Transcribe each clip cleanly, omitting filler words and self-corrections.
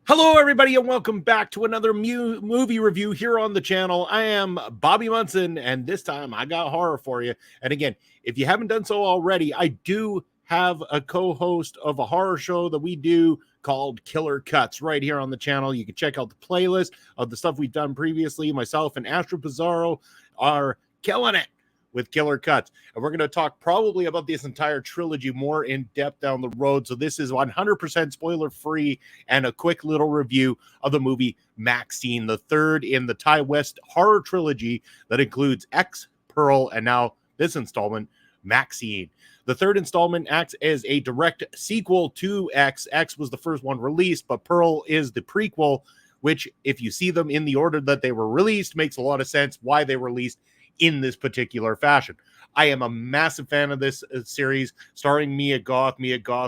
Hello, everybody, and welcome back to another movie review here on the channel. I am Bobby Munson, and this time I got horror for you. And again, if you haven't done so already, I do have a co-host of a horror show that we do called Killer Cuts right here on the channel. You can check out the playlist of the stuff we've done previously. Myself and Astrid Pizarro are killing it with Killer Cuts, and we're going to talk probably about this entire trilogy more in depth down the road. So this is 100% spoiler free and a quick little review of the movie Maxine, the third in the Ty West horror trilogy that includes X, Pearl, and now this installment, Maxine. The third installment acts as a direct sequel to X. X was the first one released, but Pearl is the prequel, which, if you see them in the order that they were released, makes a lot of sense why they were released in this particular fashion. I am a massive fan of this series, starring Mia Goth,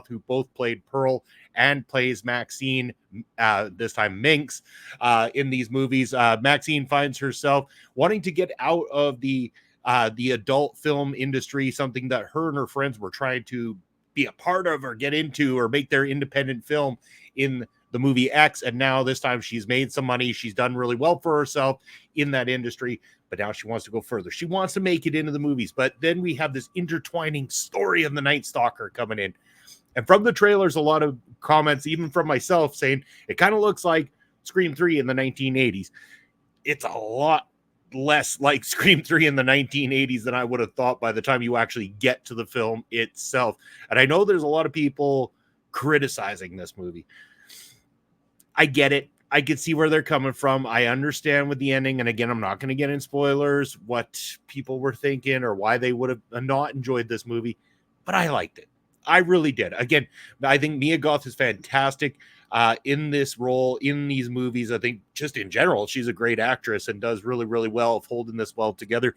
who both played Pearl and plays Maxine, this time Minx, in these movies. Maxine finds herself wanting to get out of the adult film industry, something that her and her friends were trying to be a part of or get into or make their independent film in the movie X. And now this time she's made some money. She's done really well for herself in that industry, but now she wants to go further. She wants to make it into the movies. But then we have this intertwining story of the Night Stalker coming in. And from the trailers, a lot of comments, even from myself, saying it kind of looks like Scream 3 in the 1980s. It's a lot less like Scream 3 in the 1980s than I would have thought by the time you actually get to the film itself. And I know there's a lot of people criticizing this movie. I get it. I can see where they're coming from. I understand with the ending. And again, I'm not going to get in spoilers, what people were thinking or why they would have not enjoyed this movie, but I liked it. I really did. Again, I think Mia Goth is fantastic in this role, in these movies. I think just in general, she's a great actress and does really, really well of holding this well together.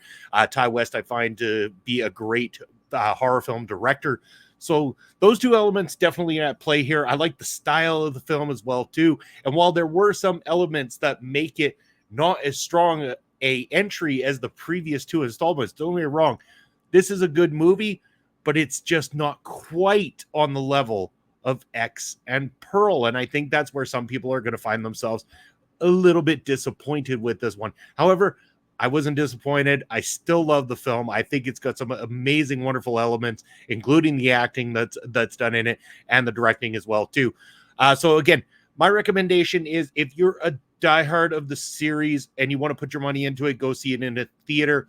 Ty West, I find to be a great horror film director. So those two elements definitely at play here. I like the style of the film as well, too. And while there were some elements that make it not as strong a entry as the previous two installments, don't get me wrong, this is a good movie, but it's just not quite on the level of X and Pearl. And I think that's where some people are going to find themselves a little bit disappointed with this one. However, I wasn't disappointed. I still love the film. I think it's got some amazing, wonderful elements, including the acting that's done in it and the directing as well, too. So again, my recommendation is if you're a diehard of the series and you want to put your money into it, go see it in a theater.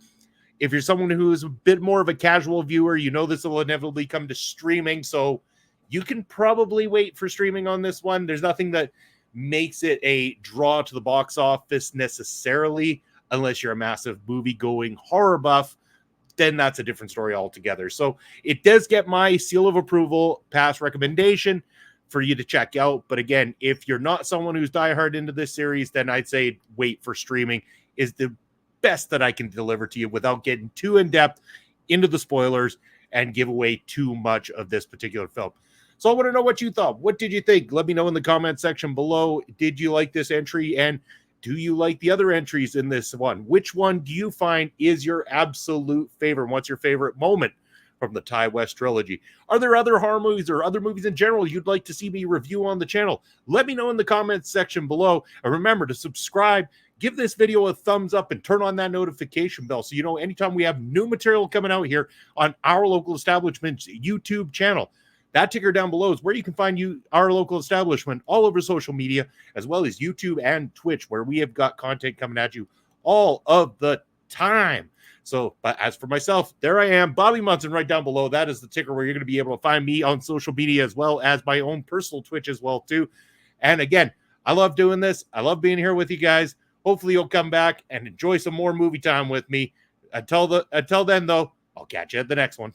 If you're someone who is a bit more of a casual viewer, you know this will inevitably come to streaming, so you can probably wait for streaming on this one. There's nothing that makes it a draw to the box office necessarily, unless you're a massive movie-going horror buff. Then that's a different story altogether. So it does get my seal of approval, pass recommendation for you to check out. But again, if you're not someone who's diehard into this series, then I'd say wait for streaming is the best that I can deliver to you without getting too in-depth into the spoilers and give away too much of this particular film. So I want to know what you thought. What did you think? Let me know in the comment section below. Did you like this entry? And do you like the other entries in this one? Which one do you find is your absolute favorite? What's your favorite moment from the Ty West trilogy? Are there other horror movies or other movies in general you'd like to see me review on the channel? Let me know in the comments section below. And remember to subscribe, give this video a thumbs up, and turn on that notification bell so you know anytime we have new material coming out here on our local establishment's YouTube channel. That ticker down below is where you can find our local establishment all over social media, as well as YouTube and Twitch, where we have got content coming at you all of the time. So, but as for myself, there I am, Bobby Munson, right down below. That is the ticker where you're going to be able to find me on social media, as well as my own personal Twitch as well, too. And again, I love doing this. I love being here with you guys. Hopefully you'll come back and enjoy some more movie time with me. Until then, though, I'll catch you at the next one.